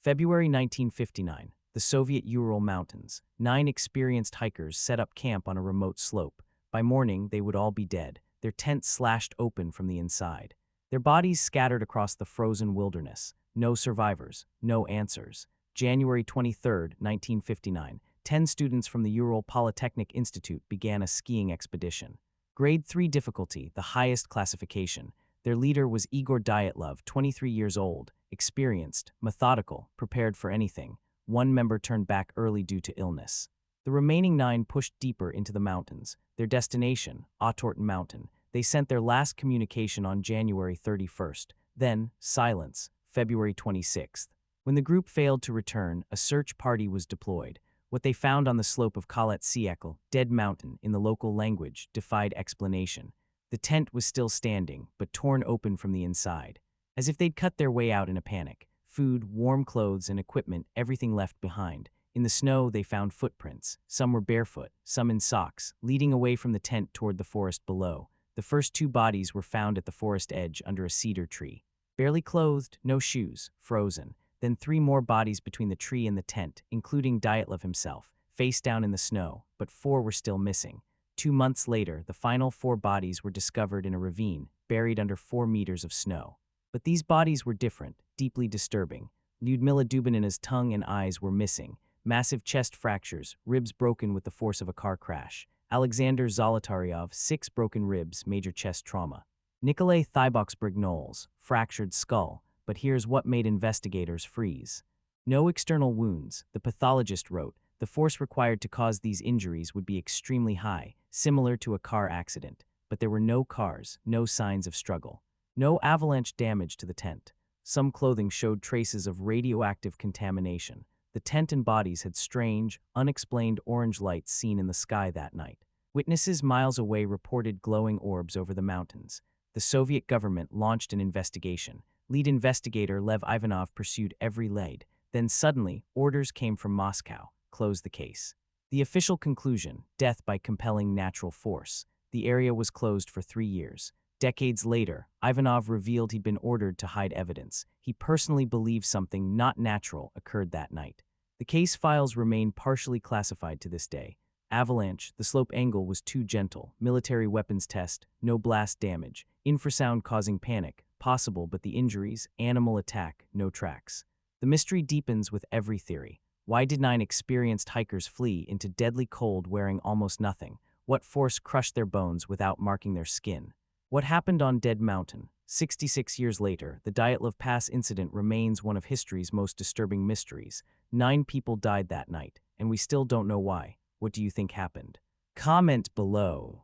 February 1959, the Soviet Ural Mountains. 9 experienced hikers set up camp on a remote slope. By morning, they would all be dead, their tents slashed open from the inside. Their bodies scattered across the frozen wilderness. No survivors, no answers. January 23, 1959, 10 students from the Ural Polytechnic Institute began a skiing expedition. Grade 3 difficulty, the highest classification. Their leader was Igor Dyatlov, 23 years old, experienced, methodical, prepared for anything. One member turned back early due to illness. The remaining 9 pushed deeper into the mountains. Their destination, Autorten Mountain. They sent their last communication on January 31st. Then, silence, February 26th. When the group failed to return, a search party was deployed. What they found on the slope of Kholat Syakhl, Dead Mountain, in the local language, defied explanation. The tent was still standing, but torn open from the inside. As if they'd cut their way out in a panic. Food, warm clothes, and equipment, everything left behind. In the snow, they found footprints. Some were barefoot, some in socks, leading away from the tent toward the forest below. The first 2 bodies were found at the forest edge under a cedar tree. Barely clothed, no shoes, frozen. Then 3 more bodies between the tree and the tent, including Dyatlov himself, face down in the snow, but 4 were still missing. 2 months later, the final 4 bodies were discovered in a ravine, buried under 4 meters of snow. But these bodies were different, deeply disturbing. Lyudmila Dubinina's tongue and eyes were missing. Massive chest fractures, ribs broken with the force of a car crash. Alexander Zolotaryov, 6 broken ribs, major chest trauma. Nikolay Thiboksberg-Knowles, fractured skull. But here's what made investigators freeze. No external wounds, the pathologist wrote. The force required to cause these injuries would be extremely high, similar to a car accident. But there were no cars, no signs of struggle. No avalanche damage to the tent. Some clothing showed traces of radioactive contamination. The tent and bodies had strange, unexplained orange lights seen in the sky that night. Witnesses miles away reported glowing orbs over the mountains. The Soviet government launched an investigation. Lead investigator Lev Ivanov pursued every lead. Then suddenly, orders came from Moscow. Close the case. The official conclusion, death by compelling natural force. The area was closed for 3 years. Decades later, Ivanov revealed he'd been ordered to hide evidence. He personally believed something not natural occurred that night. The case files remain partially classified to this day. Avalanche, the slope angle was too gentle. Military weapons test, no blast damage. Infrasound causing panic, possible, but the injuries, animal attack, no tracks. The mystery deepens with every theory. Why did 9 experienced hikers flee into deadly cold wearing almost nothing? What force crushed their bones without marking their skin? What happened on Dead Mountain? 66 years later, the Dyatlov Pass Incident remains one of history's most disturbing mysteries. 9 people died that night, and we still don't know why. What do you think happened? Comment below.